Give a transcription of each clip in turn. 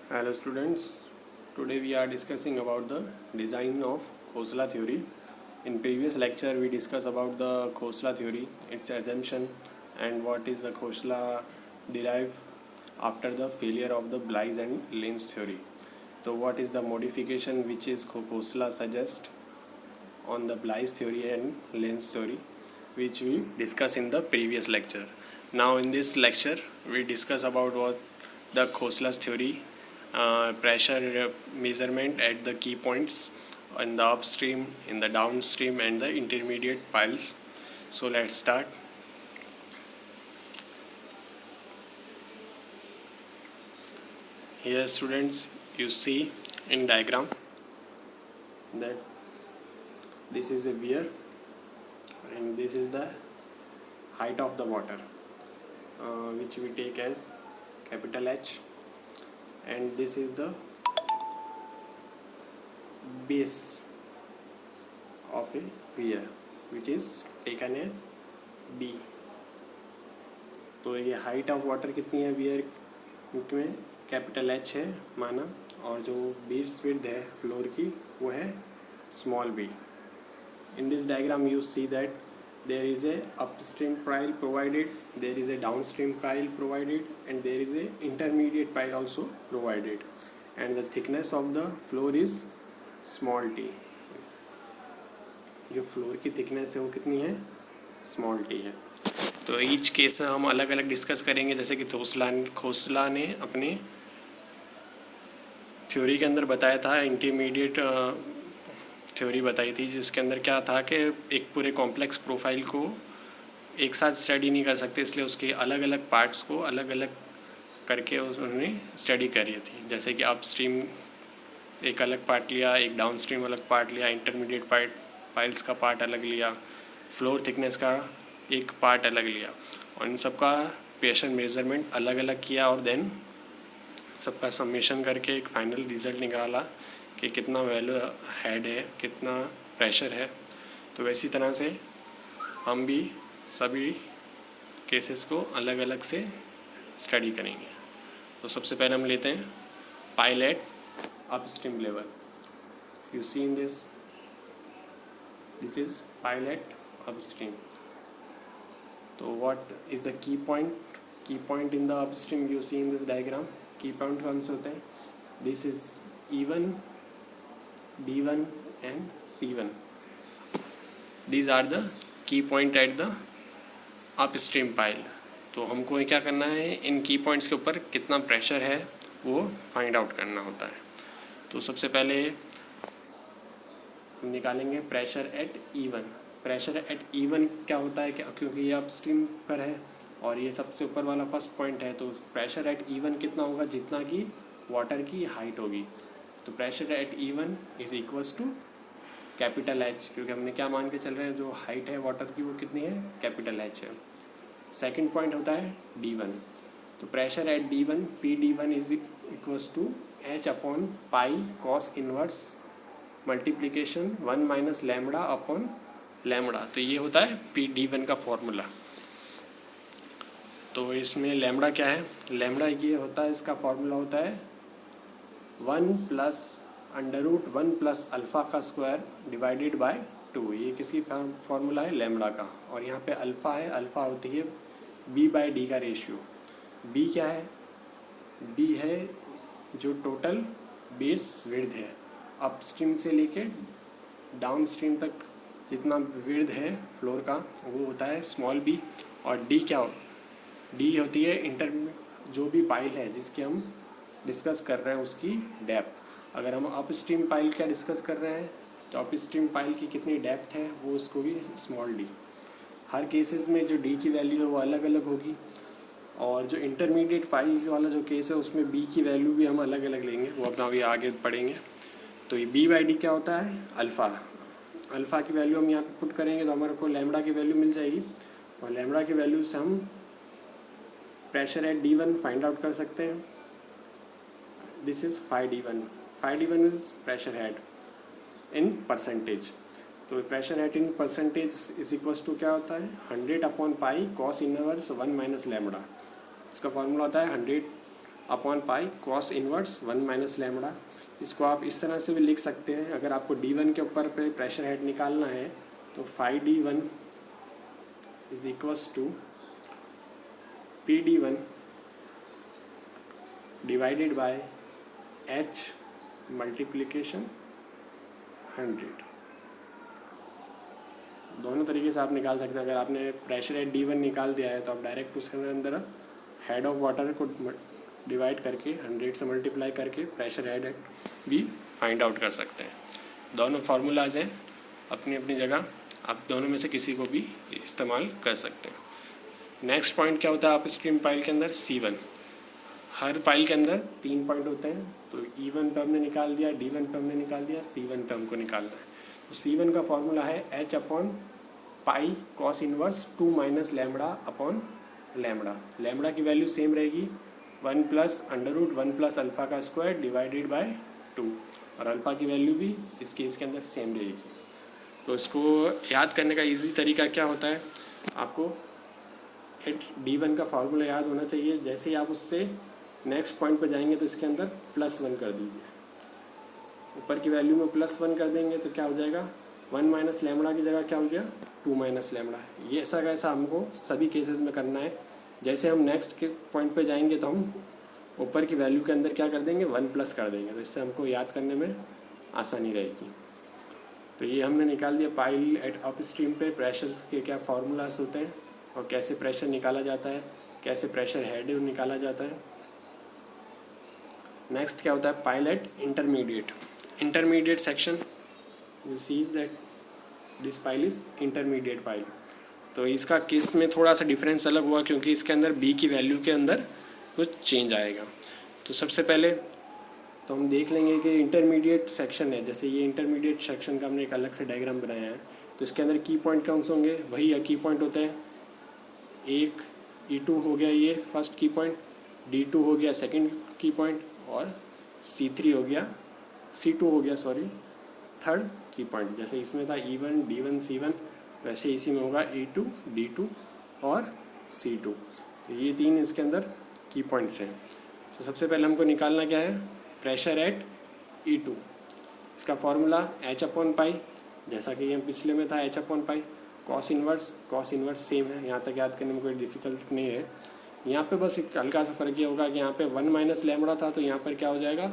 Hello students, today we are discussing about the design of Khosla theory. In previous lecture we discussed about the Khosla theory, its assumption and what is the Khosla derive after the failure of the Blies and Lenz theory. So what is the modification which is Khosla suggest on the Blies theory and Lenz theory, which we discussed in the previous lecture. Now in this lecture we discuss about what the Khosla's theory, pressure measurement at the key points in the upstream, in the downstream and the intermediate piles. So let's start. Here students, you see in diagram that this is a weir and this is the height of the water, which we take as capital H, and this is the base of a weir which is taken as B. तो ये height of water कितनी है weir में, capital H है माना, और जो base width है फ्लोर की वो है small b. In this diagram you see that there is a upstream pile provided, there is a downstream pile provided, and there is a intermediate pile also provided, and the thickness of the floor is small t. जो floor की thickness है वो कितनी है, small t है. तो each case हम अलग अलग डिस्कस करेंगे. जैसे कि खोसला ने अपने थ्योरी के अंदर बताया था, इंटरमीडिएट थ्योरी बताई थी, जिसके अंदर क्या था कि एक पूरे कॉम्प्लेक्स प्रोफाइल को एक साथ स्टडी नहीं कर सकते, इसलिए उसके अलग अलग पार्ट्स को अलग अलग करके उन्होंने स्टडी करी थी. जैसे कि अपस्ट्रीम एक अलग पार्ट लिया, एक डाउनस्ट्रीम अलग पार्ट लिया, इंटरमीडिएट पाइल्स का पार्ट अलग लिया, फ्लोर थिकनेस का एक पार्ट अलग लिया, और इन सबका प्रेशर मेजरमेंट अलग अलग किया, और देन सबका समेशन करके एक फाइनल रिजल्ट निकाला कि कितना वैल्यू हेड है, कितना प्रेशर है. तो वैसी तरह से हम भी सभी केसेस को अलग अलग से स्टडी करेंगे. तो सबसे पहले हम लेते हैं pile at upstream level. You see in this is pile at upstream. तो what is the key point in the upstream you see in this diagram. Key point कौन से होते हैं? This is E1, B1 and C1. These are the key point at the upstream pile. तो हमको क्या करना है, इन की पॉइंट्स के ऊपर कितना प्रेशर है वो फाइंड आउट करना होता है. तो सबसे पहले हम निकालेंगे pressure at E1. Pressure at E1 क्या होता है, क्योंकि ये अपस्ट्रीम पर है और ये सबसे ऊपर वाला फर्स्ट पॉइंट है, तो प्रेशर एट E1 कितना होगा, जितना कि वाटर की हाइट होगी. तो pressure at E1 is equals to capital H, क्योंकि हमने क्या मान के चल रहे हैं, जो हाइट है वाटर की वो कितनी है, कैपिटल H है. सेकंड पॉइंट होता है D1. तो pressure at D1 PD1 is equals to H upon pi cos inverse multiplication 1 minus lambda upon lambda. तो ये होता है PD1 का फॉर्मूला. तो इसमें लैम्बडा क्या है, लैम्बडा ये होता है, इसका फॉर्मूला होता है 1 plus under root 1 plus alpha का स्क्वायर डिवाइडेड बाय 2. ये किसकी फार्मूला है, लैम्बडा का. और यहाँ पे अल्फ़ा है, अल्फ़ा होती है b बाई डी का रेशियो. b क्या है, b है जो टोटल बेस विड्थ है अपस्ट्रीम से लेके डाउनस्ट्रीम तक, जितना विड्थ है फ्लोर का वो होता है स्मॉल b. और d क्या हो, d होती है जो भी पाइल है जिसकी हम डिस्कस कर रहे हैं उसकी डेप्थ. अगर हम अपस्ट्रीम पाइल क्या डिस्कस कर रहे हैं, तो अपस्ट्रीम पाइल की कितनी डेप्थ है वो उसको भी स्मॉल d. हर केसेस में जो d की वैल्यू है वो अलग अलग होगी, और जो इंटरमीडिएट पाइल वाला जो केस है उसमें b की वैल्यू भी हम अलग अलग लेंगे, वो अपना अभी आगे पढ़ेंगे. तो ये b बाई डी क्या होता है, अल्फ़ा. अल्फ़ा की वैल्यू हम यहाँ पे पुट करेंगे तो हमारे को लैम्बडा की वैल्यू मिल जाएगी, और लैम्बडा की वैल्यू से हम pressure at D1 find out कर सकते हैं. This is 5D1. 5D1 is pressure head in percentage. तो pressure head in percentage is equals to क्या होता है, 100 upon pi cos inverse 1 minus lambda. इसका फॉर्मूला होता है 100 upon pi cos inverse 1 minus lambda. इसको आप इस तरह से भी लिख सकते हैं, अगर आपको D1 के ऊपर पे प्रेशर हेड निकालना है तो phi D1 is equals to PD1 divided by H multiplication 100। दोनों तरीके से आप निकाल सकते हैं। अगर आपने प्रेशर हेड D1 निकाल दिया है तो आप डायरेक्ट उसके अंदर हेड ऑफ वाटर को डिवाइड करके 100 से मल्टीप्लाई करके प्रेशर हेड भी फाइंड आउट कर सकते हैं। दोनों फार्मूलाज हैं अपनी अपनी जगह, आप दोनों में से किसी को भी इस्तेमाल कर सकते हैं। नेक्स्ट पॉइंट क्या होता है आप स्ट्रीम पाइल के अंदर? C1। हर पाइल के अंदर 3 पॉइंट होते हैं, तो E1 पे हमने निकाल दिया, D1 पे हमने निकाल दिया, C1 पे हमको निकालना है। तो C1 का फॉर्मूला है H upon pi cos inverse 2 minus lambda upon lambda. Lambda की वैल्यू सेम रहेगी 1 plus under root 1 plus alpha का स्क्वायर डिवाइडेड बाय 2, और अल्फ़ा की वैल्यू भी इस केस के अंदर सेम रहेगी। तो इसको याद करने का इजी तरीका क्या होता है, आपको D1 का फार्मूला याद होना चाहिए। जैसे ही आप उससे नेक्स्ट पॉइंट पर जाएंगे तो इसके अंदर +1 कर दीजिए, ऊपर की वैल्यू में +1 कर देंगे तो क्या हो जाएगा, 1 माइनस लैम्बडा की जगह क्या हो गया, 2 माइनस लैम्बडा। ये ऐसा कैसा हमको सभी केसेस में करना है। जैसे हम नेक्स्ट के पॉइंट पे जाएंगे तो हम ऊपर की वैल्यू के अंदर क्या कर देंगे, 1 प्लस कर देंगे, तो इससे हमको याद करने में आसानी रहेगी। तो ये हमने निकाल दिया पाइल एट अप स्ट्रीम पे प्रेशर के क्या फार्मूलाज होते हैं और कैसे प्रेशर निकाला जाता है, कैसे प्रेशर हेड निकाला जाता है। नेक्स्ट क्या होता है pile eight intermediate section. You see that this pile is intermediate pile. तो इसका केस में थोड़ा सा डिफरेंस अलग हुआ क्योंकि इसके अंदर B की वैल्यू के अंदर कुछ चेंज आएगा। तो सबसे पहले तो हम देख लेंगे कि इंटरमीडिएट सेक्शन है, जैसे ये इंटरमीडिएट सेक्शन का हमने एक अलग से डायग्राम बनाया है। तो इसके अंदर की पॉइंट कौन से होंगे, वही की पॉइंट होते हैं। एक E2 हो गया ये फर्स्ट की पॉइंट, D2 हो गया सेकंड की पॉइंट, और C2 हो गया थर्ड की पॉइंट। जैसे इसमें था E1 D1 C1, वैसे इसी में होगा E2 D2 और C2। तो ये 3 इसके अंदर की पॉइंट्स हैं। तो सबसे पहले हमको निकालना क्या है, प्रेशर एट E2। इसका फॉर्मूला H अपॉन पाई, जैसा कि ये पिछले में था H upon pi. Cos inverse same है, यहाँ तक याद करने में कोई डिफ़िकल्ट नहीं है। यहाँ पे बस एक हल्का सा फर्क ये होगा कि यहाँ पे 1 माइनस लैम्बडा था, तो यहाँ पर क्या हो जाएगा,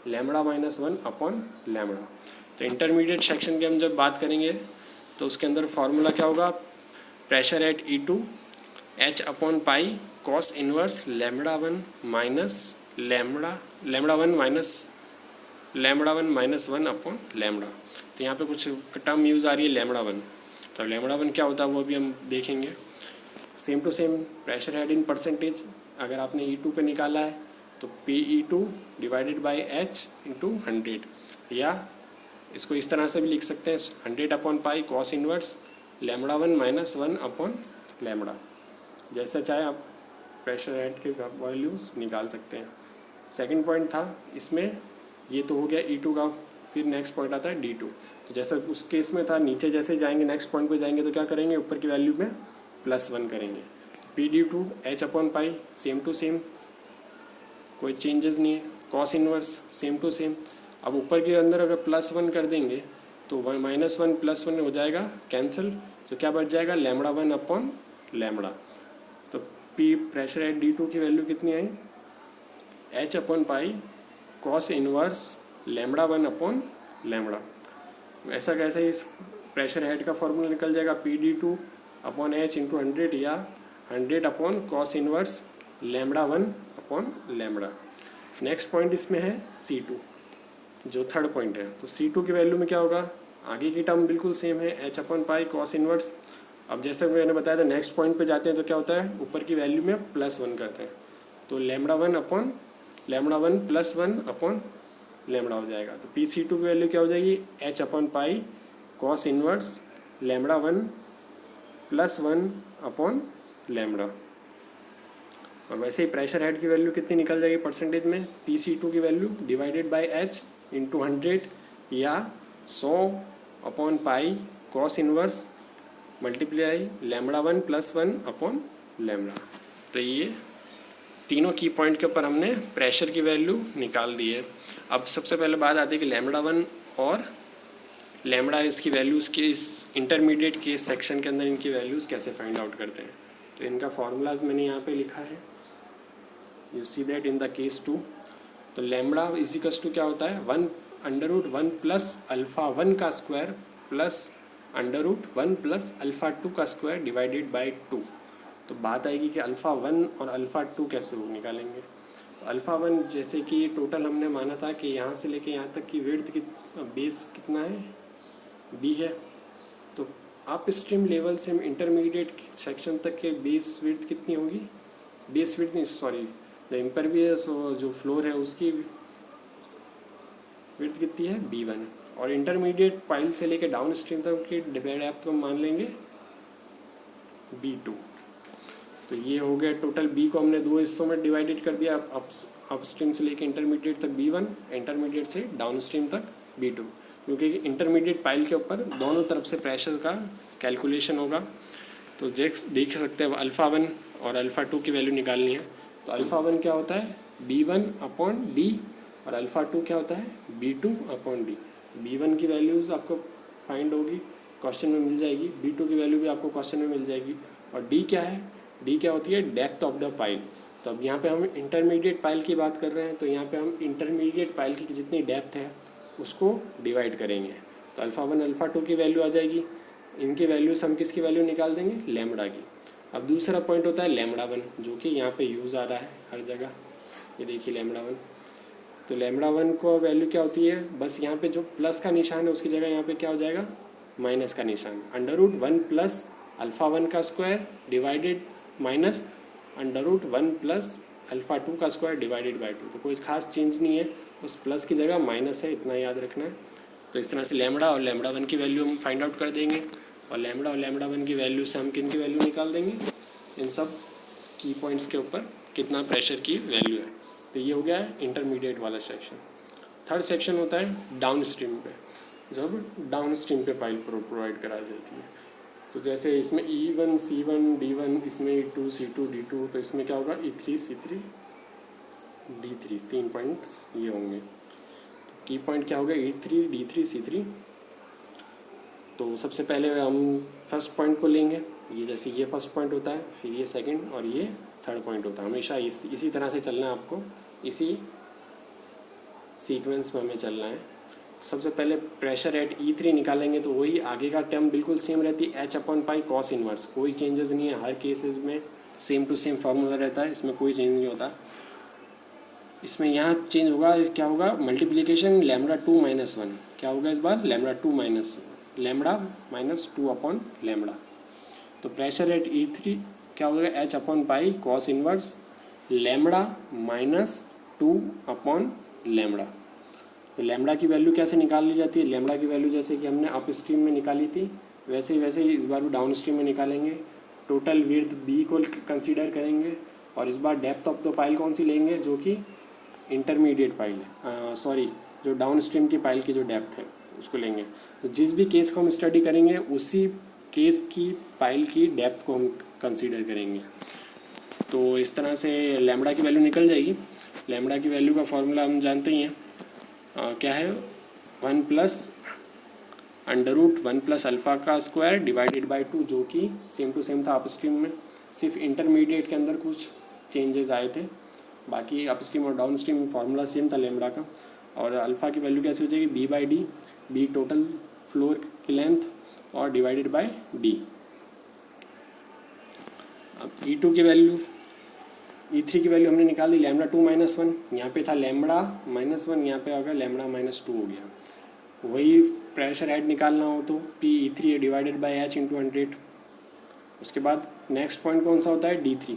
लैम्बडा माइनस 1 अपॉन लैम्बडा। तो इंटरमीडिएट सेक्शन की हम जब बात करेंगे तो उसके अंदर फार्मूला क्या होगा, pressure at E2 H upon pi cos inverse lambda 1 minus 1 upon lambda. तो यहाँ पे कुछ टर्म यूज़ आ रही है लैम्बडा 1। तो लैम्बडा 1 क्या होता है वो भी हम देखेंगे। Same to same pressure head in percentage, अगर आपने E2 पे निकाला है तो PE2 divided by H into 100, या इसको इस तरह से भी लिख सकते हैं 100 upon pi cos inverse lambda 1 minus 1 upon lambda. जैसा चाहे आप प्रेशर हेड के वैल्यूज़ निकाल सकते हैं। सेकंड पॉइंट था इसमें, ये तो हो गया E2 का, फिर नेक्स्ट पॉइंट आता है D2। तो जैसा उस केस में था, नीचे जैसे जाएंगे नेक्स्ट पॉइंट पे जाएंगे तो क्या करेंगे, ऊपर की वैल्यू में +1 करेंगे। PD2 H upon pi same to same, कोई चेंजेस नहीं है। Cos inverse same to same. अब ऊपर के अंदर अगर +1 कर देंगे तो -1 +1 हो जाएगा कैंसिल, तो क्या बच जाएगा, लैम्बडा 1 अपॉन लैम्बडा। तो P प्रेशर एट D2 की वैल्यू कितनी आई, H upon pi cos inverse lambda 1 upon lambda. ऐसा कैसे इस प्रेशर हेड का फॉर्मूला निकल जाएगा, PD2 अपॉन H इंटू 100, या 100 upon cos inverse lambda 1 upon lambda. Next point इसमें है C2, जो थर्ड पॉइंट है। तो C2 की वैल्यू में क्या होगा, आगे की टर्म बिल्कुल सेम है, H upon pi cos inverse. अब जैसे मैंने बताया था नेक्स्ट पॉइंट पे जाते हैं तो क्या होता है, ऊपर की वैल्यू में +1 करते हैं, तो lambda 1 upon lambda 1 +1 upon lambda हो जाएगा। तो PC2 की वैल्यू क्या हो जाएगी, H upon pi cos inverse lambda 1 +1 upon lambda. और वैसे ही प्रेशर हेड की वैल्यू कितनी निकल जाएगी परसेंटेज में, PC2 की value divided by H into 100, या 100 upon pi cos inverse multiply lambda 1 +1 upon lambda. तो ये तीनों की पॉइंट के ऊपर हमने प्रेशर की वैल्यू निकाल दी है। अब सबसे पहले बात आती है कि लैम्बडा 1 और लैम्बडा इसकी वैल्यूज़ के इस इंटरमीडिएट केस सेक्शन के अंदर इनकी वैल्यूज़ कैसे फाइंड आउट करते हैं। तो इनका फार्मूलाज मैंने यहाँ पे लिखा है, you see that in the case 2। तो लैम्बडा इजिकल्स टू क्या होता है 1/1 प्लस अल्फ़ा 1 का स्क्वायर प्लस √1 प्लस अल्फ़ा 2 का स्क्वायर डिवाइडेड बाई 2। तो बात आएगी कि अल्फ़ा 1 और अल्फ़ा 2 कैसे निकालेंगे। तो अल्फ़ा 1 जैसे कि टोटल हमने माना था कि यहाँ से लेके यहाँ तक की विड्थ की बेस कितना है b है। तो अप स्ट्रीम लेवल से हम इंटरमीडिएट सेक्शन तक के बेस विड्थ कितनी होगी, बेस विड्थ नहीं सॉरी जो इम्परवियस जो फ्लोर है उसकी विड्थ कितनी है b1, और इंटरमीडिएट पाइल से लेके डाउन स्ट्रीम तक की डेप्थ को मान लेंगे b2। तो ये हो गया टोटल b को हमने दो हिस्सों में डिवाइडेड कर दिया, अप स्ट्रीम से लेके इंटरमीडिएट तक b1, इंटरमीडिएट से डाउन स्ट्रीम तक b2, क्योंकि इंटरमीडिएट पाइल के ऊपर दोनों तरफ से प्रेशर का कैलकुलेशन होगा। तो देख सकते हैं अल्फ़ा 1 और अल्फ़ा 2 की वैल्यू निकालनी है। तो अल्फ़ा 1 क्या होता है b1/d और अल्फ़ा 2 क्या होता है b2/d। b1 की वैल्यूज़ आपको फाइंड होगी, क्वेश्चन में मिल जाएगी, b2 की वैल्यू भी आपको क्वेश्चन में मिल जाएगी। और d क्या है, d क्या होती है डेप्थ ऑफ द पाइल। तो अब यहाँ पे हम इंटरमीडिएट पाइल की बात कर रहे हैं, तो यहाँ पे हम इंटरमीडिएट पाइल की जितनी डेप्थ है उसको डिवाइड करेंगे। तो अल्फ़ा 1 अल्फ़ा 2 की वैल्यू आ जाएगी, इनकी वैल्यूज़ हम किसकी वैल्यू निकाल देंगे लैम्बडा की। अब दूसरा पॉइंट होता है लैम्बडा 1 जो कि यहाँ पे यूज़ आ रहा है हर जगह, ये देखिए लैम्बडा 1। तो लैम्बडा 1 को वैल्यू क्या होती है, बस यहाँ पे जो प्लस का निशान है उसकी जगह यहाँ पे क्या हो जाएगा माइनस का निशान, √1 प्लस अल्फ़ा 1 का square divided minus √1 plus alpha 2 का स्क्वायर डिवाइडेड बाई 2। तो कोई खास चेंज नहीं है, बस प्लस की जगह माइनस है, इतना याद रखना है। तो इस तरह से लैम्बडा और लैम्बडा 1 की वैल्यू हम फाइंड आउट कर देंगे, और लैम्बडा 1 की वैल्यू से हम किन की वैल्यू निकाल देंगे, इन सब की पॉइंट्स के ऊपर कितना प्रेशर की वैल्यू है। तो ये हो गया है इंटरमीडिएट वाला सेक्शन। थर्ड सेक्शन होता है डाउन स्ट्रीम पे, जब डाउन स्ट्रीम पे पाइल प्रोवाइड कराई जाती है। तो जैसे इसमें E1 C1 D1, इसमें E2 C2 D2, तो इसमें क्या होगा E3 C3 D3, 3 पॉइंट्स ये होंगे। तो की पॉइंट क्या होगा E3 D3 C3। तो सबसे पहले हम फर्स्ट पॉइंट को लेंगे, ये जैसे ये फर्स्ट पॉइंट होता है, फिर ये सेकंड और ये थर्ड पॉइंट होता है। हमेशा इसी तरह से चलना है आपको, इसी सीक्वेंस में हमें चलना है। सबसे पहले प्रेशर एट E3 निकालेंगे, तो वही आगे का टर्म बिल्कुल सेम रहती है h/π cos इनवर्स, कोई चेंजेस नहीं है, हर केसेस में सेम टू सेम फार्मूला रहता है, इसमें कोई चेंज नहीं होता। इसमें यहाँ चेंज होगा, क्या होगा मल्टीप्लिकेशन λ2 - 1, क्या होगा इस बार λ-2 तो प्रेशर एट E3 क्या होगा h/π cos इनवर्स λ-2/λ। तो लैम्बडा की वैल्यू कैसे निकाल ली जाती है, लैम्बडा की वैल्यू जैसे कि हमने अप स्ट्रीम में निकाली थी वैसे ही इस बार भी डाउन स्ट्रीम में निकालेंगे। टोटल विड्थ b को कंसीडर करेंगे, और इस बार डेप्थ ऑफ द पाइल कौन सी लेंगे, जो कि इंटरमीडिएट पाइल है, जो डाउन स्ट्रीम की पाइल की जो डेप्थ है उसको लेंगे। तो जिस भी केस को हम स्टडी करेंगे उसी केस की पाइल की डेप्थ को हम कंसीडर करेंगे। तो इस तरह से लैम्बडा की वैल्यू निकल जाएगी। लैम्बडा की वैल्यू का फॉर्मूला हम जानते ही हैं, क्या है 1 प्लस √1 प्लस अल्फ़ा का स्क्वायर डिवाइडेड बाई 2, जो कि सेम टू सेम था अप स्ट्रीम में, सिर्फ इंटरमीडिएट के अंदर कुछ चेंजेस आए थे, बाकी अप स्ट्रीम और डाउन स्ट्रीम फार्मूला सेम था लैम्बडा का। और अल्फ़ा की वैल्यू कैसे हो जाएगी b/d, b टोटल फ्लोर की लेंथ और डिवाइडेड बाई d। अब E2 की वैल्यू E3 की वैल्यू हमने निकाल दी λ2 - 1, यहाँ पे था λ-1, यहाँ पे आ गया λ-2 हो गया। वही प्रेशर हेड निकालना हो तो P(E3) डिवाइडेड बाई h × 100। उसके बाद नेक्स्ट पॉइंट कौन सा होता है D3।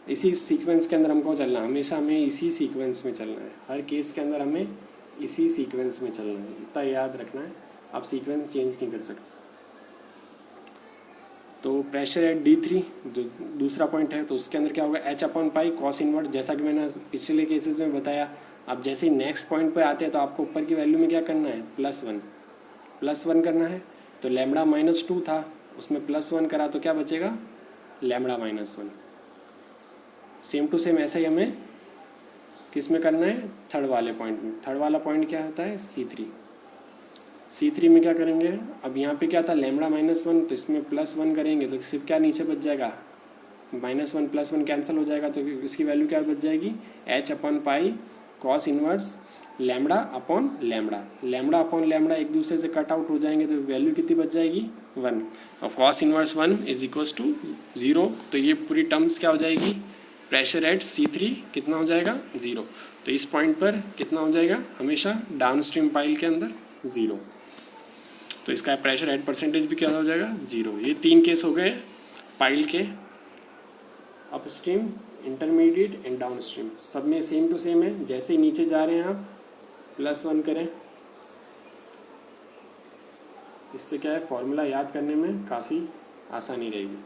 इसी सीक्वेंस के अंदर हमको चलना है, हमेशा हमें इसी सीक्वेंस में चलना है, हर केस के अंदर हमें इसी सीक्वेंस में चलना है, इतना याद रखना है, आप सीक्वेंस चेंज नहीं कर सकते। तो प्रेशर एट D3 जो दूसरा पॉइंट है, तो उसके अंदर क्या होगा h/π cos इनवर्स, जैसा कि मैंने पिछले केसेस में बताया। अब जैसे ही नेक्स्ट पॉइंट पे आते हैं तो आपको ऊपर की वैल्यू में क्या करना है +1 करना है। तो λ-2 था, उसमें +1 करा तो क्या बचेगा λ-1। सेम टू सेम ऐसा ही हमें किस में करना है, थर्ड वाले पॉइंट में। थर्ड वाला पॉइंट क्या होता है, C3। C3 में क्या करेंगे, अब यहाँ पे क्या था लैम्बडा -1, तो इसमें +1 करेंगे तो सिर्फ क्या नीचे बच जाएगा, -1 +1 कैंसिल हो जाएगा, तो इसकी वैल्यू क्या बच जाएगी, h/π cos inverse lambda upon lambda. Lambda upon lambda एक दूसरे से कट आउट हो जाएंगे तो वैल्यू कितनी बच जाएगी, 1। और cos इनवर्स 1 = 0, तो ये पूरी टर्म्स क्या हो जाएगी, प्रेशर एट C3 कितना हो जाएगा, 0। तो इस पॉइंट पर कितना हो जाएगा, हमेशा डाउनस्ट्रीम पाइल के अंदर 0। तो इसका प्रेशर एट परसेंटेज भी क्या हो जाएगा, 0। ये 3 केस हो गए पाइल के, अपस्ट्रीम, इंटरमीडिएट एंड डाउनस्ट्रीम। सब में सेम टू सेम है। जैसे ही नीचे जा रहे हैं आप +1 करें, इससे क्या है फॉर्मूला याद करने में काफ़ी आसानी रहेगी।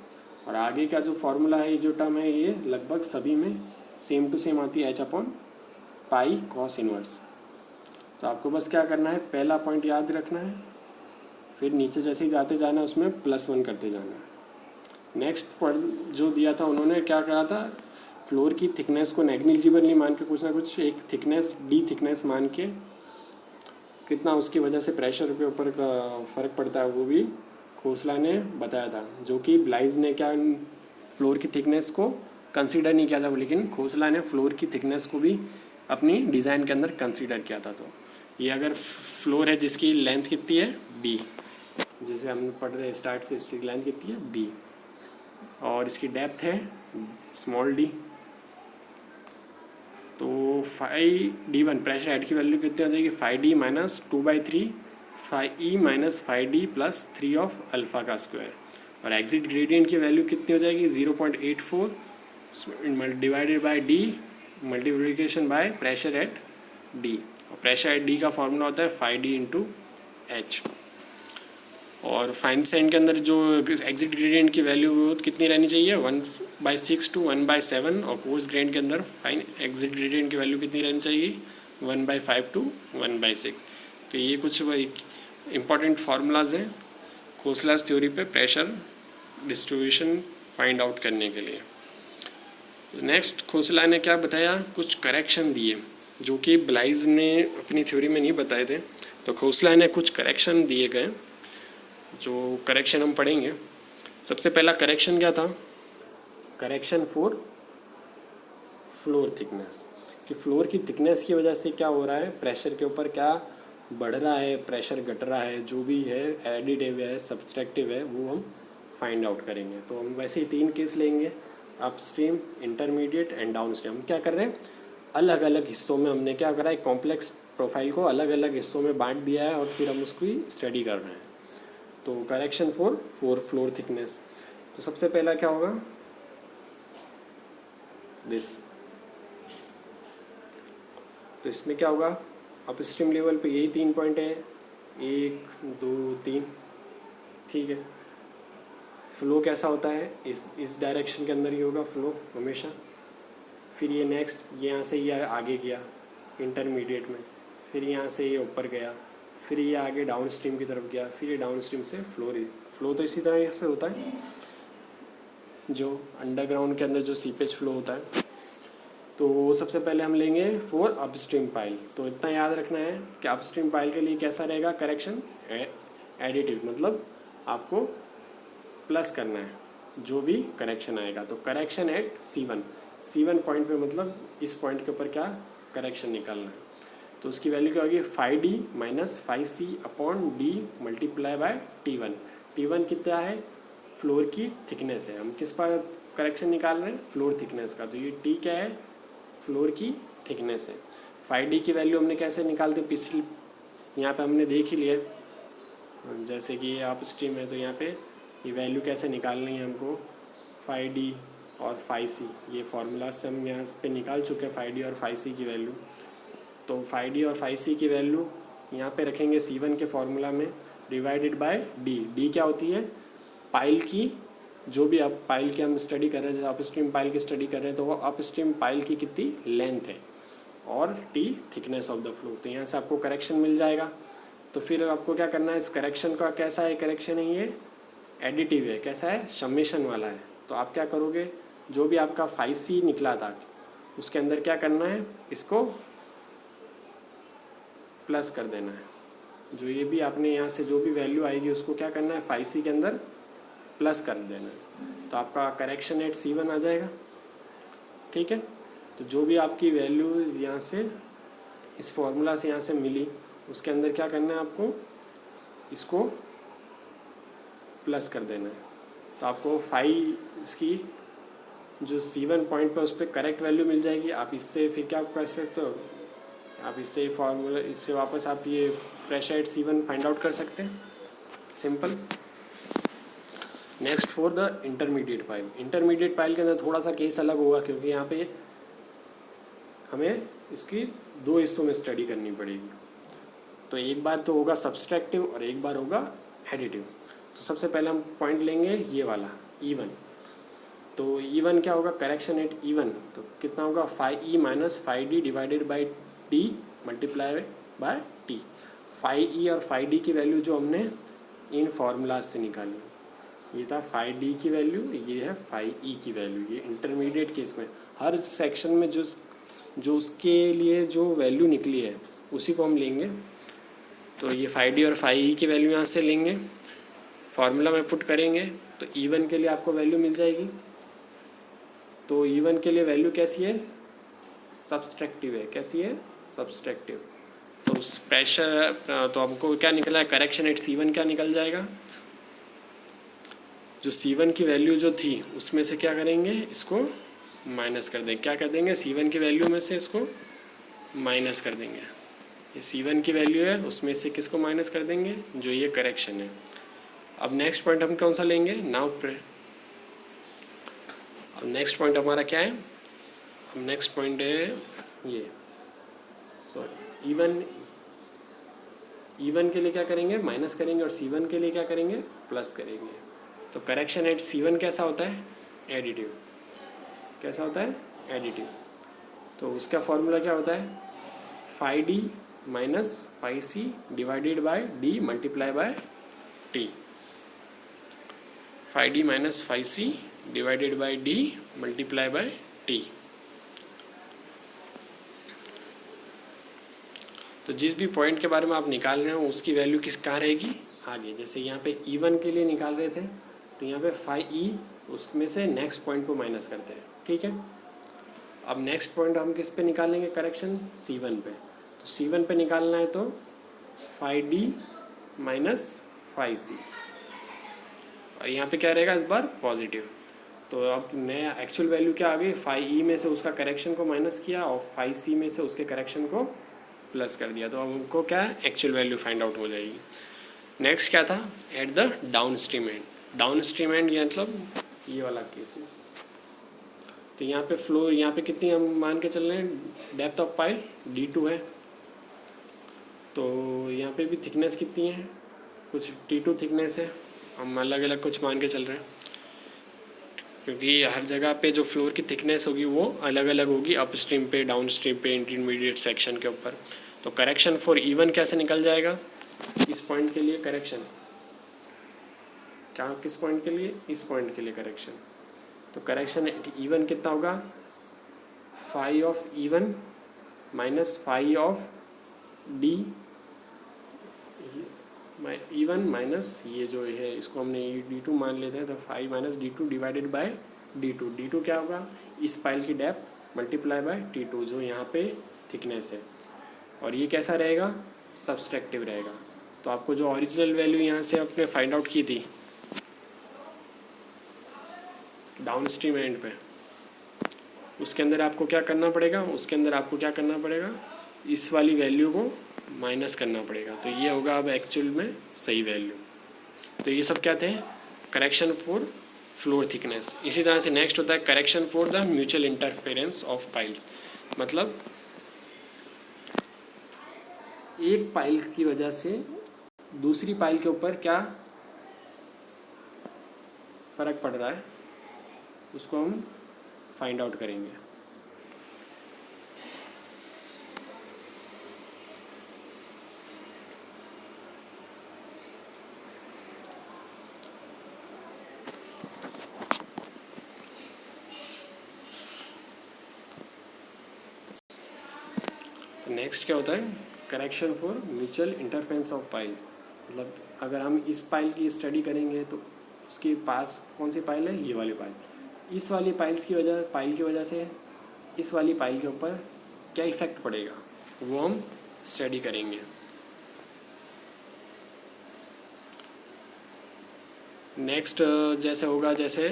और आगे का जो फॉर्मूला है, जो टर्म है, ये लगभग सभी में सेम टू सेम आती है, h/π cos इनवर्स। तो आपको बस क्या करना है, पहला पॉइंट याद रखना है, फिर नीचे जैसे ही जाते जाना उसमें +1 करते जाना। नेक्स्ट पर जो दिया था उन्होंने क्या कहा था, फ्लोर की थिकनेस को नेग्लिजिबल नहीं मान के कुछ ना कुछ एक थिकनेस D थिकनेस मान के कितना उसकी वजह से प्रेशर के ऊपर फ़र्क पड़ता है वो भी खोसला ने बताया था, जो कि ब्लाइज ने क्या फ्लोर की थिकनेस को कंसीडर नहीं किया था, लेकिन खोसला ने फ्लोर की थिकनेस को भी अपनी डिज़ाइन के अंदर कंसीडर किया था। तो ये अगर फ्लोर है जिसकी लेंथ कितनी है, B, जैसे हम पढ़ रहे हैं स्टार्ट से, इसकी लेंथ कितनी है, B, और इसकी डेप्थ है d, तो 5d1 प्रेशर हेड की वैल्यू कितनी हो जाएगी, 5d - 2/3 5e - 5d + 3 of alpha का स्क्वायर। और एग्जिट ग्रेडियंट की वैल्यू कितनी हो जाएगी, 0.84 divided by d multiplication by pressure at d। और प्रेशर एट d का फॉर्मूला होता है 5d × h। और फाइनसाइन के अंदर जो एग्जिट ग्रेडियंट की वैल्यू कितनी रहनी चाहिए, 1/6 to 1/7। और कोर्स ग्रेडियंट के अंदर फाइन एग्जिट ग्रेडियंट की वैल्यू कितनी रहनी चाहिए, 1/5 to 1/6। तो ये कुछ इंपॉर्टेंट फार्मूलाज हैं खोसलास थ्योरी पे प्रेशर डिस्ट्रीब्यूशन फाइंड आउट करने के लिए। नेक्स्ट खोसला ने क्या बताया, कुछ करेक्शन दिए जो कि ब्लाइज ने अपनी थ्योरी में नहीं बताए थे। तो खोसला ने कुछ करेक्शन दिए गए, जो करेक्शन हम पढ़ेंगे। सबसे पहला करेक्शन क्या था, करेक्शन फॉर फ्लोर थिकनेस, कि फ्लोर की थिकनेस की वजह से क्या हो रहा है, प्रेशर के ऊपर क्या बढ़ रहा है, प्रेशर घट रहा है, जो भी है एडिटिव है सब्सट्रैक्टिव है, वो हम फाइंड आउट करेंगे। तो हम वैसे ही 3 केस लेंगे, अपस्ट्रीम, इंटरमीडिएट एंड डाउनस्ट्रीम। हम क्या कर रहे हैं, अलग अलग हिस्सों में हमने क्या करा है, कॉम्प्लेक्स प्रोफाइल को अलग अलग हिस्सों में बांट दिया है और फिर हम उसकी स्टडी कर रहे हैं। तो करेक्शन फॉर फ्लोर थिकनेस, तो सबसे पहला क्या होगा, दिस। तो इसमें क्या होगा, अपस्ट्रीम लेवल पे यही 3 पॉइंट है, 1 2 3, ठीक है। फ्लो कैसा होता है, इस डायरेक्शन के अंदर ही होगा फ्लो हमेशा। फिर ये नेक्स्ट यहाँ से ये आगे गया इंटरमीडिएट में, फिर यहाँ से ये ऊपर गया, फिर ये आगे डाउन स्ट्रीम की तरफ गया, फिर ये डाउन स्ट्रीम से फ्लो तो इसी तरह से होता है जो अंडरग्राउंड के अंदर जो सीपेज फ्लो होता है। तो सबसे पहले हम लेंगे फॉर अपस्ट्रीम पाइल। तो इतना याद रखना है कि अपस्ट्रीम पाइल के लिए कैसा रहेगा करेक्शन, एडिटिव, मतलब आपको प्लस करना है जो भी करेक्शन आएगा। तो करेक्शन एट C1 पॉइंट पे, मतलब इस पॉइंट के ऊपर क्या करेक्शन निकालना है। तो उसकी वैल्यू क्या होगी, 5d - 5c/d multiply by T1 कितना है, फ्लोर की थिकनेस है। हम किस पर करेक्शन निकाल रहे हैं, फ्लोर थिकनेस का। तो ये T क्या है, फ्लोर की थिकनेस है। 5d की वैल्यू हमने कैसे निकालते, पिछली यहाँ पे हमने देख ही लिया, जैसे कि आप स्ट्रीम है तो यहाँ पे ये वैल्यू कैसे निकालनी है हमको, 5d और 5c, ये फार्मूला से हम यहाँ पे निकाल चुके हैं 5d और 5c की वैल्यू। तो 5d और 5c की वैल्यू यहाँ पे रखेंगे C1 के फार्मूला में, डिवाइडेड बाय d क्या होती है, पाइल की, जो भी आप पाइल की हम स्टडी कर रहे हैं, जैसे अपस्ट्रीम पाइल की स्टडी कर रहे हैं, तो वो अपस्ट्रीम पाइल की कितनी लेंथ है, और t thickness of the flow. तो यहाँ से आपको करेक्शन मिल जाएगा। तो फिर आपको क्या करना है, इस करेक्शन का कैसा है, करेक्शन है ये एडिटिव है, कैसा है, समेशन वाला है। तो आप क्या करोगे, जो भी आपका 5C निकला था उसके अंदर क्या करना है, इसको प्लस कर देना है। जो ये भी आपने यहाँ से जो भी वैल्यू आएगी उसको क्या करना है, 5C के अंदर प्लस कर देना है। तो आपका करेक्शन एट C1 आ जाएगा। ठीक है, तो जो भी आपकी वैल्यू यहाँ से इस फॉर्मूला से यहाँ से मिली उसके अंदर क्या करना है, आपको इसको प्लस कर देना है। तो आपको 5 इसकी जो C1 पॉइंट पर उस पर करेक्ट वैल्यू मिल जाएगी। आप इससे फिर क्या कर सकते हो, आप इससे फॉर्मूला इससे वापस आप ये pressure at C1 find out कर सकते हैं, simple. Next for the intermediate pile. Intermediate pile के अंदर थोड़ा सा केस अलग होगा, क्योंकि यहाँ पे हमें इसकी 2 हिस्सों में स्टडी करनी पड़ेगी। तो एक बार तो होगा सब्सट्रैक्टिव और एक बार होगा एडिटिव। तो सबसे पहले हम पॉइंट लेंगे ये वाला E1। तो E1 क्या होगा, करेक्शन एट E1 तो कितना होगा, 5E minus 5D divided by D multiply by T। 5E और 5D की वैल्यू जो हमने इन फार्मूलाज से निकाली, ये था 5D की वैल्यू, ये है 5E की वैल्यू। ये इंटरमीडिएट केस में हर सेक्शन में जो उसके लिए जो वैल्यू निकली है उसी को हम लेंगे। तो ये 5D और 5E की वैल्यू यहाँ से लेंगे, फार्मूला में पुट करेंगे तो E1 के लिए आपको वैल्यू मिल जाएगी। तो E1 के लिए वैल्यू कैसी है, सब्सट्रैक्टिव है। कैसी है, सब्सट्रैक्टिव। तो उस प्रेशर तो हमको क्या निकला है, करेक्शन एट C1 क्या निकल जाएगा, जो C1 की वैल्यू जो थी उसमें से क्या करेंगे, इसको माइनस कर देंगे। क्या कर देंगे, C1 की वैल्यू में से इसको माइनस कर देंगे। ये C1 की वैल्यू है उसमें से किसको माइनस कर देंगे, जो ये करेक्शन है। अब नेक्स्ट पॉइंट हम कौन सा लेंगे, नाउ अब नेक्स्ट पॉइंट हमारा क्या है, अब नेक्स्ट पॉइंट है ये सॉरी E1 के लिए क्या करेंगे, माइनस करेंगे, और C1 के लिए क्या करेंगे, प्लस करेंगे। तो करेक्शन एट C1 कैसा होता है, एडिटिव। कैसा होता है, एडिटिव। तो उसका फॉर्मूला क्या होता है, 5D minus 5C divided by D multiply by T। 5D minus 5C divided by D multiply by T। तो जिस भी पॉइंट के बारे में आप निकाल रहे हो उसकी वैल्यू किस कहाँ रहेगी, आगे। जैसे यहाँ पे E1 के लिए निकाल रहे थे तो यहाँ पे 5E उसमें से नेक्स्ट पॉइंट को माइनस करते हैं। ठीक है, अब नेक्स्ट पॉइंट हम किस पे निकालेंगे, करेक्शन C1 पे। तो C1 पे निकालना है तो 5D माइनस 5C, और यहाँ पे क्या रहेगा इस बार, पॉजिटिव। तो अब नया एक्चुअल वैल्यू क्या आ गई, 5E में से उसका करेक्शन को माइनस किया और 5C में से उसके करेक्शन को प्लस कर दिया। तो अब हमको क्या एक्चुअल वैल्यू फाइंड आउट हो जाएगी। नेक्स्ट क्या था, at the down stream and. Down stream and ये मतलब ये वाला केसेस। तो यहाँ पे फ्लो, यहाँ पे कितनी हम मान के चल रहे हैं, डेप्थ ऑफ पाइल D2 है। तो यहाँ पे भी थिकनेस कितनी है, कुछ T2 थिकनेस है। हम अलग अलग कुछ मान के चल रहे हैं, क्योंकि हर जगह पे जो फ्लोर की थिकनेस होगी वो अलग अलग होगी, अप स्ट्रीम पे, डाउन स्ट्रीम पे, इंटरमीडिएट सेक्शन के ऊपर। तो करेक्शन फॉर E1 कैसे निकल जाएगा, इस पॉइंट के लिए करेक्शन क्या, किस पॉइंट के लिए, इस पॉइंट के लिए करेक्शन। तो करेक्शन E1 कितना होगा, 5 of E1 minus 5 of D E1 minus ये जो है इसको हमने D2 मान लेते हैं। तो 5 minus D2 divided by D2। D2 क्या होगा, इस पाइल की डेप्थ मल्टीप्लाई बाय T2 जो यहाँ पे थिकनेस है, और ये कैसा रहेगा, सब्सट्रैक्टिव रहेगा। तो आपको जो ओरिजिनल वैल्यू यहाँ से आपने फाइंड आउट की थी डाउन स्ट्रीम एंड पे, उसके अंदर आपको क्या करना पड़ेगा, उसके अंदर आपको क्या करना पड़ेगा, इस वाली वैल्यू को माइनस करना पड़ेगा। तो ये होगा अब एक्चुअल में सही वैल्यू। तो ये सब क्या थे, करेक्शन फॉर फ्लोर थिकनेस। इसी तरह से नेक्स्ट होता है correction for the mutual interference of piles. मतलब एक पाइल की वजह से दूसरी पाइल के ऊपर क्या फ़र्क पड़ रहा है उसको हम फाइंड आउट करेंगे। नेक्स्ट क्या होता है, correction for mutual interference of pile. मतलब अगर हम इस पाइल की स्टडी करेंगे तो उसके पास कौन सी पाइल है, ये वाली पाइल। इस वाली पाइल की वजह से इस वाली पाइल के ऊपर क्या इफेक्ट पड़ेगा वो हम स्टडी करेंगे। नेक्स्ट जैसे होगा, जैसे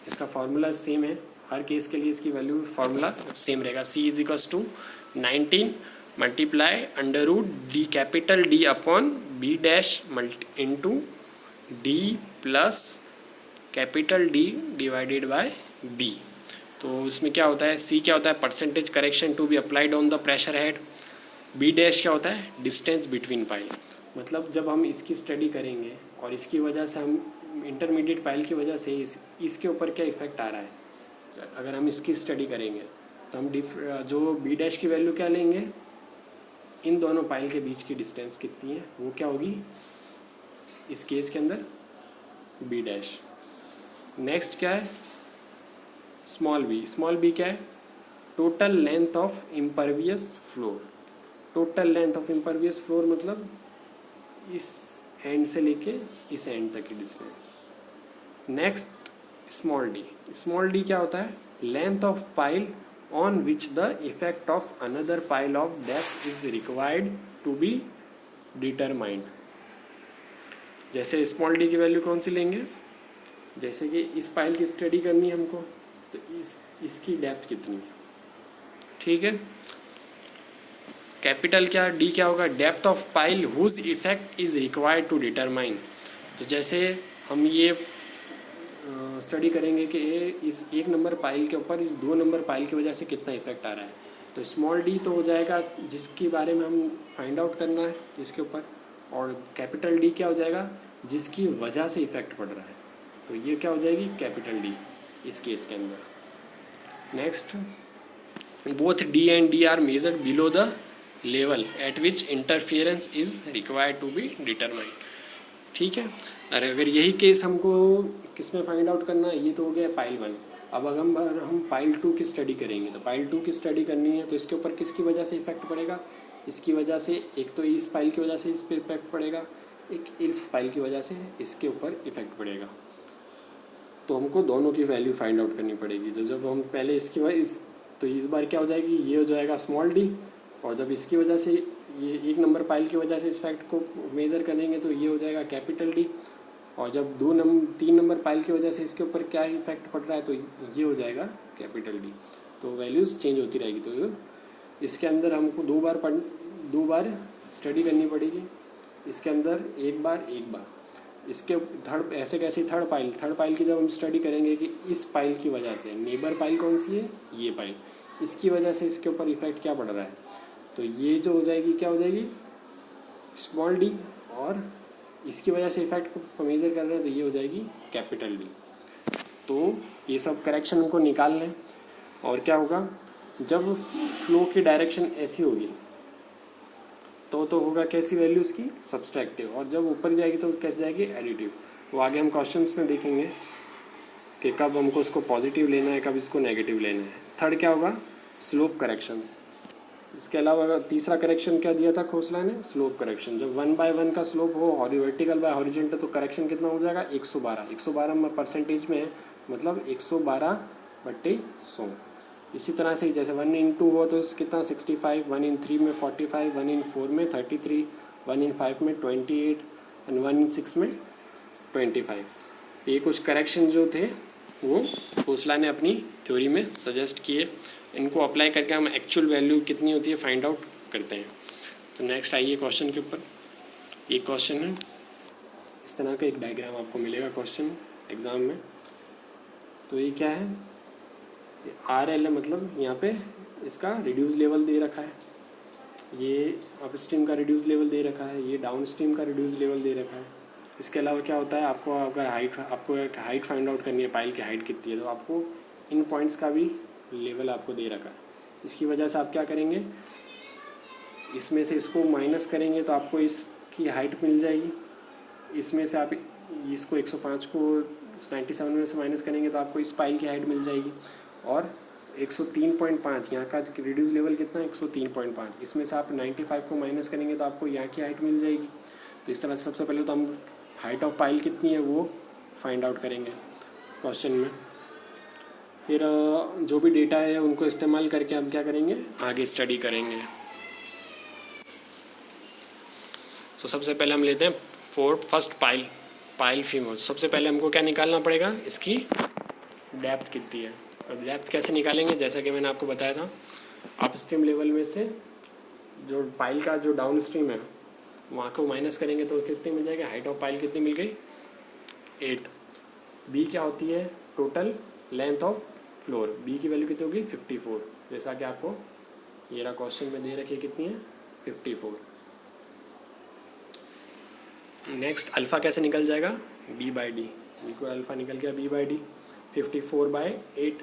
इसका फार्मूला सेम है हर केस के लिए, इसकी वैल्यू फार्मूला सेम रहेगा। C is equals to 19 multiply under root D capital D upon B dash into D plus capital D divided by B। तो इसमें क्या होता है, C क्या होता है, percentage correction to be applied on the pressure head. B dash क्या होता है, डिस्टेंस बिटवीन पाइल। मतलब जब हम इसकी स्टडी करेंगे और इसकी वजह से हम इंटरमीडिएट पाइल की वजह से इसके ऊपर क्या इफेक्ट आ रहा है, अगर हम इसकी स्टडी करेंगे तो हम जो B डैश की वैल्यू क्या लेंगे, इन दोनों पाइल के बीच की डिस्टेंस कितनी है वो क्या होगी इस केस के अंदर, B डैश। नेक्स्ट क्या है, स्मॉल b क्या है, total length of impervious floor. Total length of impervious floor मतलब इस एंड से लेके इस एंड तक की डिस्टेंस। नेक्स्ट स्मॉल डी क्या होता है, length of pile on which the effect of another pile of depth is required to be determined. जैसे स्मॉल डी की वैल्यू कौन सी लेंगे, जैसे कि इस पाइल की स्टडी करनी है हमको, तो इसकी डेप्थ कितनी है, ठीक है। कैपिटल क्या, डी क्या होगा, depth of pile whose effect is required to determine. तो जैसे हम ये स्टडी करेंगे कि इस 1 नंबर पाइल के ऊपर इस 2 नंबर पाइल की वजह से कितना इफेक्ट आ रहा है, तो स्मॉल डी तो हो जाएगा जिसके बारे में हम फाइंड आउट करना है जिसके ऊपर, और कैपिटल डी क्या हो जाएगा जिसकी वजह से इफेक्ट पड़ रहा है, तो ये क्या हो जाएगी कैपिटल डी इस केस के अंदर। Next, both D and D are measured below the level at which interference is required to be determined, ठीक है। अरे अगर यही केस हमको किस में फाइंड आउट करना है, ये तो हो गया पाइल 1। अब अगर हम पाइल 2 की स्टडी करेंगे, तो पाइल 2 की स्टडी करनी है तो इसके ऊपर किसकी वजह से इफेक्ट पड़ेगा, इसकी वजह से, एक तो इस पाइल की वजह से इस पर इफेक्ट पड़ेगा, एक इस पाइल की वजह से इसके ऊपर इफेक्ट पड़ेगा। तो हमको दोनों की वैल्यू फाइंड आउट करनी पड़ेगी। तो जब हम पहले इसकी तो इस बार क्या हो जाएगी, ये हो जाएगा स्मॉल डी, और जब इसकी वजह से ये 1 नंबर पाइल की वजह से इस फैक्ट को मेज़र करेंगे तो ये हो जाएगा कैपिटल डी, और जब 3 नंबर पाइल की वजह से इसके ऊपर क्या इफेक्ट पड़ रहा है तो ये हो जाएगा कैपिटल डी। तो वैल्यूज़ चेंज होती रहेगी। तो इसके अंदर हमको 2 बार स्टडी करनी पड़ेगी, इसके अंदर एक बार इसके थर्ड, ऐसे कैसे थर्ड पाइल की जब हम स्टडी करेंगे कि इस पाइल की वजह से, नेबर पाइल कौन सी है, ये पाइल, इसकी वजह से इसके ऊपर इफेक्ट क्या पड़ रहा है, तो ये जो हो जाएगी क्या हो जाएगी स्मॉल डी, और इसकी वजह से इफेक्ट को मेजर कर रहे हैं तो ये हो जाएगी कैपिटल डी। तो ये सब करेक्शन उनको निकाल लें, और क्या होगा जब फ्लो की डायरेक्शन ऐसी होगी तो होगा कैसी वैल्यू उसकी सब्सट्रैक्टिव, और जब ऊपर जाएगी तो कैसे जाएगी एडिटिव। वो आगे हम क्वेश्चंस में देखेंगे कि कब हमको इसको पॉजिटिव लेना है, कब इसको नेगेटिव लेना है। थर्ड क्या होगा स्लोप करेक्शन। इसके अलावा तीसरा करेक्शन क्या दिया था खोसला ने, स्लोप करेक्शन। जब 1/1 का स्लोप हो वर्टिकल बाय हॉरिजॉन्टल तो करेक्शन कितना हो जाएगा 112 परसेंटेज में है, मतलब 112/100। इसी तरह से जैसे 1/2 हो तो कितना 65, 1/3 में 45, 1/4 में 33, 1/5 में 28 एंड 1/6 में 25। ये कुछ करेक्शन जो थे वो खोसला ने अपनी थ्योरी में सजेस्ट किए। इनको अप्लाई करके हम एक्चुअल वैल्यू कितनी होती है फाइंड आउट करते हैं। तो नेक्स्ट आइए क्वेश्चन के ऊपर। एक क्वेश्चन है, इस तरह का एक डायग्राम आपको मिलेगा क्वेश्चन एग्ज़ाम में। तो ये क्या है, RL है, मतलब यहाँ पे इसका रिड्यूस लेवल दे रखा है, ये अप स्ट्रीम का रिड्यूस लेवल दे रखा है, ये डाउन स्ट्रीम का रिड्यूस लेवल दे रखा है। इसके अलावा क्या होता है, आपको अगर आपको एक हाइट फाइंड आउट करनी है, पाइल की हाइट कितनी है, तो आपको इन पॉइंट्स का भी लेवल आपको दे रखा है। इसकी वजह से आप क्या करेंगे, इसमें से इसको माइनस करेंगे तो आपको इसकी हाइट मिल जाएगी। इसमें से आप इसको 105 को 97 में से माइनस करेंगे तो आपको इस पाइल की हाइट मिल जाएगी, और 103.5, यहाँ का रिड्यूस लेवल कितना है 103.5। इसमें से आप 95 को माइनस करेंगे तो आपको यहाँ की हाइट मिल जाएगी। तो इस तरह से सबसे पहले तो हम हाइट ऑफ पाइल कितनी है वो फाइंड आउट करेंगे क्वेश्चन में। फिर जो भी डेटा है उनको इस्तेमाल करके हम क्या करेंगे, आगे स्टडी करेंगे। तो सबसे पहले हम लेते हैं फर्स्ट पाइल फीमर। सबसे पहले हमको क्या निकालना पड़ेगा, इसकी डेप्थ कितनी है। अब डेप्थ कैसे निकालेंगे, जैसा कि मैंने आपको बताया था, अपस्ट्रीम लेवल में से जो पाइल का जो डाउन स्ट्रीम है वहाँ को माइनस करेंगे तो कितनी मिल जाएगी, हाइट ऑफ पाइल कितनी मिल गई 8। बी क्या होती है, total length of floor, B की वैल्यू कितनी होगी 54, जैसा कि आपको ये रहा क्वेश्चन में दे रखी है कितनी है 54। नेक्स्ट अल्फ़ा कैसे निकल जाएगा, b बाई डी, बिल्कुल अल्फ़ा निकल गया b बाई डी 54/8,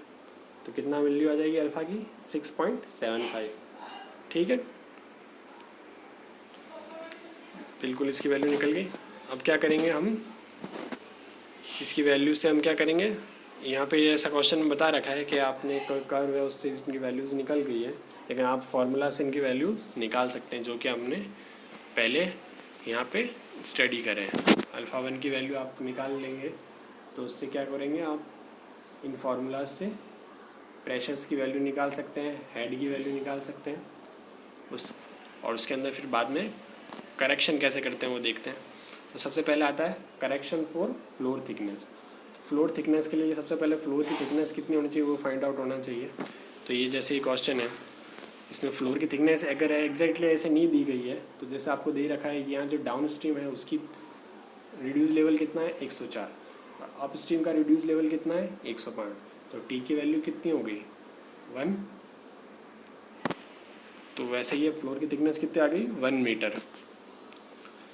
तो कितना वैल्यू आ जाएगी अल्फ़ा की 6.75। ठीक है, बिल्कुल इसकी वैल्यू निकल गई। अब क्या करेंगे हम, इसकी वैल्यू से हम क्या करेंगे, यहाँ पे ऐसा क्वेश्चन में बता रखा है कि आपने कर्व है उससे इनकी वैल्यूज़ निकल गई है, लेकिन आप फार्मूला से इनकी वैल्यू निकाल सकते हैं, जो कि हमने पहले यहाँ पे स्टडी करें। अल्फ़ा 1 की वैल्यू आप निकाल लेंगे तो उससे क्या करेंगे, आप इन फार्मूलाज से प्रेशर्स की वैल्यू निकाल सकते हैं, हेड की वैल्यू निकाल सकते हैं और उसके अंदर फिर बाद में करेक्शन कैसे करते हैं वो देखते हैं। तो सबसे पहले आता है correction for floor thickness. Floor thickness के लिए सबसे पहले फ्लोर की थिकनेस कितनी होनी चाहिए वो फाइंड आउट होना चाहिए। तो ये जैसे ही क्वेश्चन है, इसमें फ्लोर की थिकनेस अगर एग्जैक्टली ऐसे नहीं दी गई है तो जैसे आपको दे रखा है यहाँ जो डाउन स्ट्रीम है उसकी रिड्यूस लेवल कितना है 104, अप स्ट्रीम का रिड्यूस लेवल कितना है 105, तो टी की वैल्यू कितनी हो गई 1। तो वैसे ही फ्लोर की थिकनेस कितनी आ गई 1 मीटर।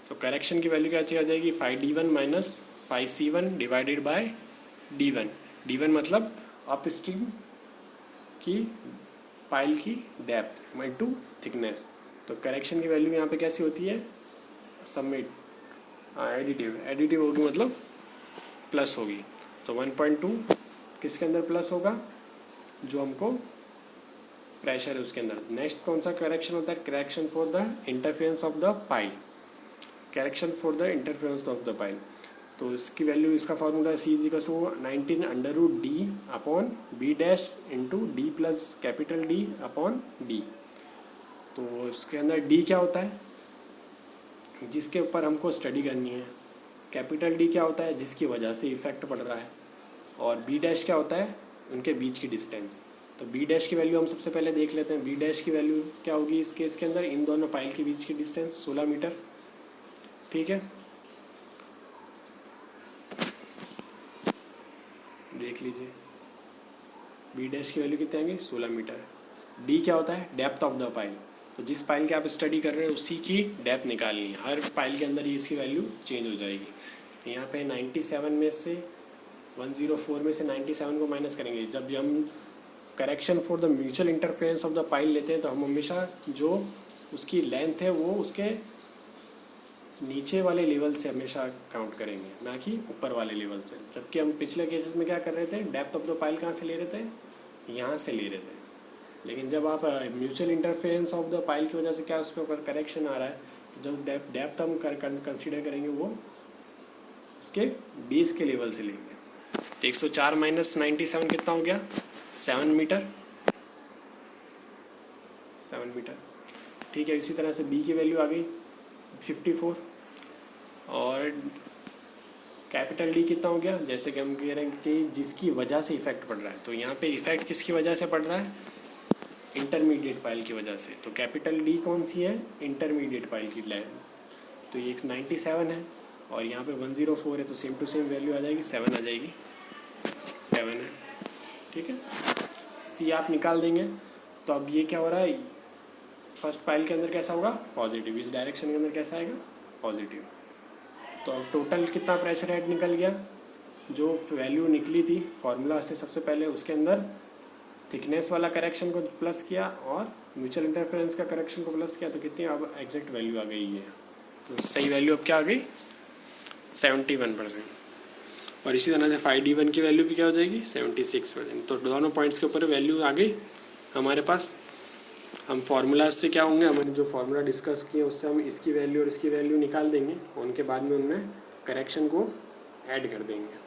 तो करेक्शन की वैल्यू क्या आ जाएगी 5d1 minus 5c1 divided by d1। d1 मतलब अप स्ट्रीम की पाइल की डेप्थ इनटू थिकनेस। तो करेक्शन की वैल्यू यहाँ पे कैसी होती है, सबमिट एडिटिव होगी, मतलब प्लस होगी। तो 1.2 किसके अंदर प्लस होगा, जो हमको प्रेशर है उसके अंदर। नेक्स्ट कौन सा करेक्शन होता है, correction for the interference of the pile, correction for the interference of the pile. तो इसकी वैल्यू, इसका formula C is equal to 19√d upon b dash into D plus capital D upon d। तो इसके अंदर d क्या होता है, जिसके ऊपर हमको स्टडी करनी है, कैपिटल D क्या होता है जिसकी वजह से इफेक्ट पड़ रहा है, और b डैश क्या होता है उनके बीच की डिस्टेंस। तो b डैश की वैल्यू हम सबसे पहले देख लेते हैं। b डैश की वैल्यू क्या होगी इस केस के अंदर, इन दोनों पाइल के बीच की डिस्टेंस 16 मीटर। ठीक है, देख लीजिए बी डैश की वैल्यू कितनी आएगी 16 मीटर। डी क्या होता है, डेप्थ ऑफ द पाइल। तो जिस पाइल के आप स्टडी कर रहे हैं उसी की डेप्थ निकालनी है, हर पाइल के अंदर ही इसकी वैल्यू चेंज हो जाएगी। यहाँ पे 97 में से 104 में से 97 को माइनस करेंगे। जब हम correction for the mutual interference of the pile लेते हैं तो हम हमेशा जो उसकी लेंथ है वो उसके नीचे वाले लेवल से हमेशा काउंट करेंगे, ना कि ऊपर वाले लेवल से। जबकि हम पिछले केसेस में क्या कर रहे थे, डेप्थ ऑफ द पाइल कहाँ से ले रहे थे, यहाँ से ले रहे थे। लेकिन जब आप mutual interference of the pile की वजह से क्या उस पर ऊपर करेक्शन आ रहा है, तो जब डेप्थ हम कंसिडर करेंगे वो उसके बेस के लेवल से लेंगे। तो 104 माइनस 97 कितना हो गया 7 मीटर, 7 मीटर। ठीक है, इसी तरह से बी की वैल्यू आ गई 54 और कैपिटल डी कितना हो गया, जैसे कि हम कह रहे हैं कि जिसकी वजह से इफेक्ट पड़ रहा है। तो यहाँ पे इफेक्ट किसकी वजह से पड़ रहा है, इंटरमीडिएट पाइल की वजह से। तो कैपिटल डी कौन सी है, इंटरमीडिएट पाइल की लाइन। तो ये 97 है और यहाँ पे 104 है, तो सेम टू सेम वैल्यू आ जाएगी 7 आ जाएगी, 7 है। ठीक है, सी आप निकाल देंगे। तो अब ये क्या हो रहा है, फर्स्ट पाइल के अंदर कैसा होगा पॉजिटिव, इस डायरेक्शन के अंदर कैसा आएगा पॉजिटिव। तो अब टोटल कितना प्रेशर हेड निकल गया, जो वैल्यू निकली थी फार्मूला से सबसे पहले उसके अंदर थिकनेस वाला करेक्शन को प्लस किया और म्यूचुअल इंटरफेरेंस का करेक्शन को प्लस किया, तो कितनी अब एग्जैक्ट वैल्यू आ गई है। तो सही वैल्यू अब क्या आ गई 71%। और इसी तरह से 5d1 की वैल्यू भी क्या हो जाएगी 76%। तो दोनों पॉइंट्स के ऊपर वैल्यू आ गई हमारे पास। हम फार्मूलाज से क्या होंगे, हमने जो फार्मूला डिस्कस किए उससे हम इसकी वैल्यू और इसकी वैल्यू निकाल देंगे, उनके बाद में उनमें करेक्शन को ऐड कर देंगे।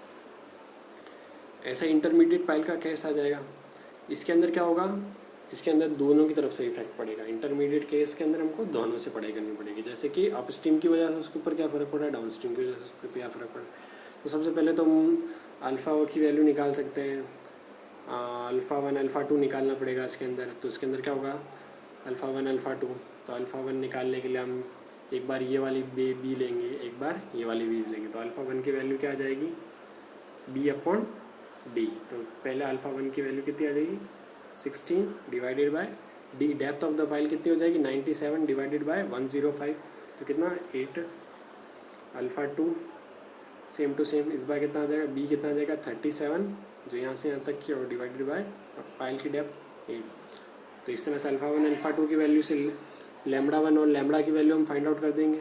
ऐसा इंटरमीडिएट पाइल का केस आ जाएगा। इसके अंदर क्या होगा, इसके अंदर दोनों की तरफ से इफेक्ट पड़ेगा। इंटरमीडिएट केस के अंदर हमको दोनों से पढ़ाई करनी पड़ेगी। जैसे कि अप स्ट्रीम की वजह से उसके ऊपर क्या फ़र्क पड़ रहा है, डाउन स्ट्रीम की वजह से उसके ऊपर क्या फ़र्क पड़ रहा है। तो सबसे पहले तो हम अल्फ़ा की वैल्यू निकाल सकते हैं, अल्फ़ा 1 अल्फ़ा 2 निकालना पड़ेगा इसके अंदर। तो इसके अंदर क्या होगा, अल्फ़ा 1 अल्फ़ा 2। तो अल्फ़ा 1 निकालने के लिए हम एक बार ये वाली बी लेंगे, एक बार ये वाली बी लेंगे। तो अल्फ़ा 1 की वैल्यू क्या आ जाएगी, b/d। तो पहले अल्फ़ा 1 की वैल्यू कितनी आ जाएगी 16 divided by d। Depth of the file कितनी हो जाएगी 97 डिवाइडेड बाय 105। तो कितना 8। अल्फ़ा 2 सेम टू सेम, इस बार कितना आ जाएगा, b कितना आ जाएगा 37 जो यहाँ से यहाँ तक की, और डिवाइडेड बाय फाइल की डेप्थ 8। तो इस तरह से अल्फ़ा 1 अल्फ़ा 2 की वैल्यू से लैम्बडा 1 और लैम्बडा की वैल्यू हम फाइंड आउट कर देंगे।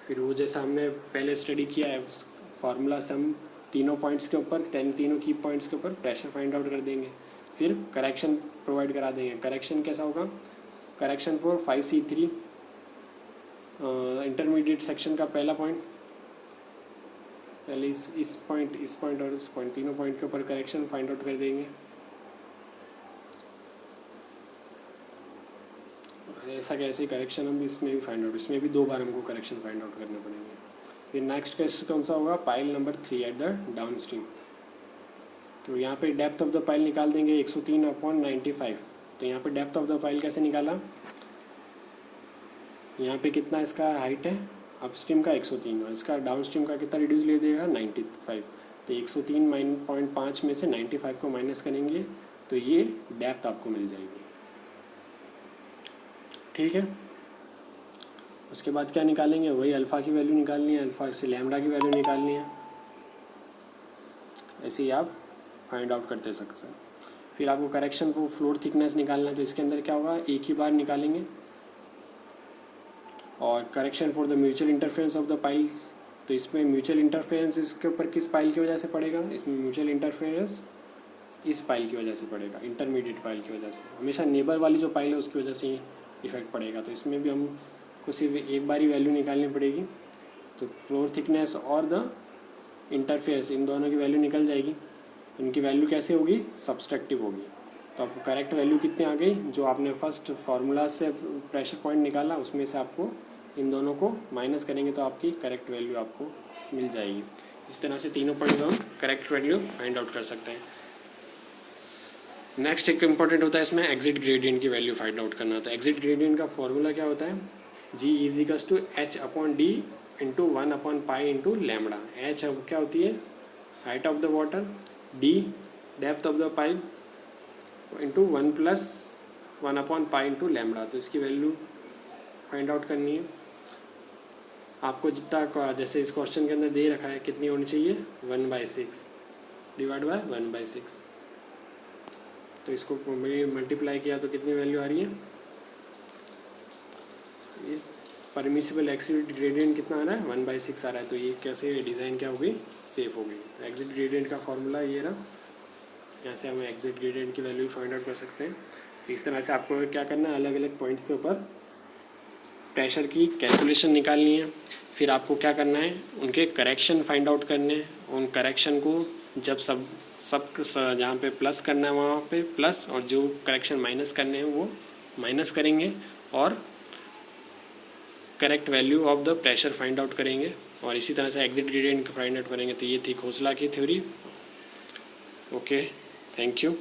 फिर वो जैसा हमने पहले स्टडी किया है उस फार्मूला से हम तीनों पॉइंट्स के ऊपर, तीनों की पॉइंट्स के ऊपर प्रेशर फाइंड आउट कर देंगे। फिर करेक्शन प्रोवाइड करा देंगे। करेक्शन कैसा होगा, correction for 5C3 intermediate section का पहला पॉइंट, पहले इस पॉइंट और इस पॉइंट, तीनों पॉइंट के ऊपर करेक्शन फाइंड आउट कर देंगे। ऐसा कैसे करेक्शन हम इसमें भी फाइंड आउट, इसमें भी 2 बार हमको करेक्शन फाइंड आउट करने पड़ेंगे। फिर नेक्स्ट केस कौन सा होगा, pile number 3 at the down stream. तो यहाँ पे डेप्थ ऑफ द पाइल निकाल देंगे 103/95। तो यहाँ पे डेप्थ ऑफ द पाइल कैसे निकाला, यहाँ पे कितना इसका हाइट है अप स्ट्रीम का 103 और इसका डाउन स्ट्रीम का कितना रिड्यूस ले देगा 95। तो 103.5 में से 95 को माइनस करेंगे तो ये डेप्थ आपको मिल जाएगी। ठीक है, उसके बाद क्या निकालेंगे, वही अल्फ़ा की वैल्यू निकालनी है, अल्फ़ा से लैम्बडा की वैल्यू निकालनी है। ऐसे ही आप फाइंड आउट करते सकते हैं। फिर आपको करेक्शन को फ्लोर थिकनेस निकालना है। तो इसके अंदर क्या होगा, एक ही बार निकालेंगे। और correction for the mutual interference of the pile, तो इसमें म्यूचुअल इंटरफेरेंस इसके ऊपर किस पाइल की वजह से पड़ेगा, इसमें म्यूचुअल इंटरफेरेंस इस पाइल की वजह से पड़ेगा, इंटरमीडिएट पाइल की वजह से। हमेशा नेबर वाली जो पाइल है उसकी वजह से इफेक्ट पड़ेगा। तो इसमें भी हमको सिर्फ एक बार ही वैल्यू निकालनी पड़ेगी। तो फ्लोर थिकनेस और द इंटरफेरेंस, इन दोनों की वैल्यू निकल जाएगी। इनकी वैल्यू कैसे होगी, सब्सट्रैक्टिव होगी। तो आपको करेक्ट वैल्यू कितनी आ गई, जो आपने फर्स्ट फार्मूला से प्रेशर पॉइंट निकाला उसमें से आपको इन दोनों को माइनस करेंगे तो आपकी करेक्ट वैल्यू आपको मिल जाएगी। इस तरह से तीनों पॉइंट हम करेक्ट वैल्यू फाइंड आउट कर सकते हैं। नेक्स्ट एक इम्पॉर्टेंट होता है इसमें एग्जिट ग्रेडियंट की वैल्यू फाइंड आउट करना। तो एग्जिट ग्रेडियंट का फॉर्मूला क्या होता है, G = H/D × 1/π × लैम्बडा। H क्या होती है, height of the water, D depth of the pipe, into 1 + 1/π × lambda. तो इसकी वैल्यू फाइंड आउट करनी है आपको। जितना जैसे इस क्वेश्चन के अंदर दे रखा है कितनी होनी चाहिए, 1/6 डिवाइड बाय 1/6। तो इसको मल्टीप्लाई किया तो कितनी वैल्यू आ रही है, इस परमिसिबल एक्सिट ग्रेडियंट कितना आ रहा है 1/6 आ रहा है। तो ये कैसे डिज़ाइन क्या हो गई, सेफ हो गई। तो एग्जिट ग्रेडियंट का फॉर्मूला ये रहा, यहाँ से हम एग्जिट ग्रेडियंट की वैल्यू फाइंड आउट कर सकते हैं। इस तरह से आपको क्या करना है, अलग अलग पॉइंट्स के ऊपर प्रेशर की कैलकुलेशन निकालनी है। फिर आपको क्या करना है, उनके करेक्शन फाइंड आउट करने हैं। उन करेक्शन को जब सब जहाँ पे प्लस करना है वहाँ पे प्लस, और जो करेक्शन माइनस करने हैं वो माइनस करेंगे, और correct value of the pressure find out करेंगे। और इसी तरह से एग्जिट ग्रेडियंट फाइंड आउट करेंगे। तो ये थी खोसला की थ्योरी। Okay, thank you.